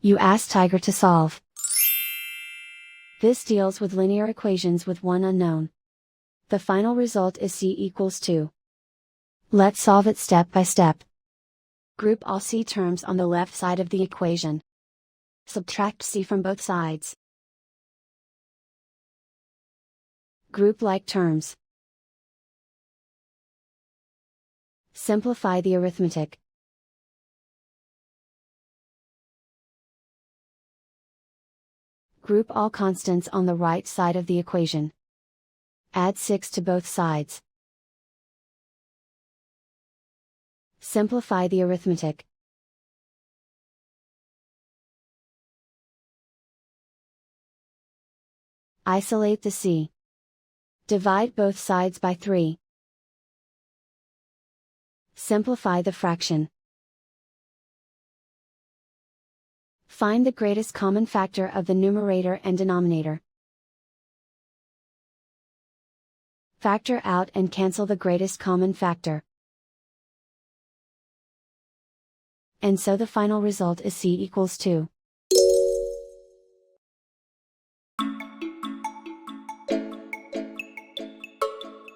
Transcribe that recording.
You ask Tiger to solve. This deals with linear equations with one unknown. The final result is c equals 2. Let's solve it step by step. Group all c terms on the left side of the equation. Subtract c from both sides. Group like terms. Simplify the arithmetic. Group all constants on the right side of the equation. Add 6 to both sides. Simplify the arithmetic. Isolate the c. Divide both sides by 3. Simplify the fraction. Find the greatest common factor of the numerator and denominator. Factor out and cancel the greatest common factor. And so the final result is c equals 2.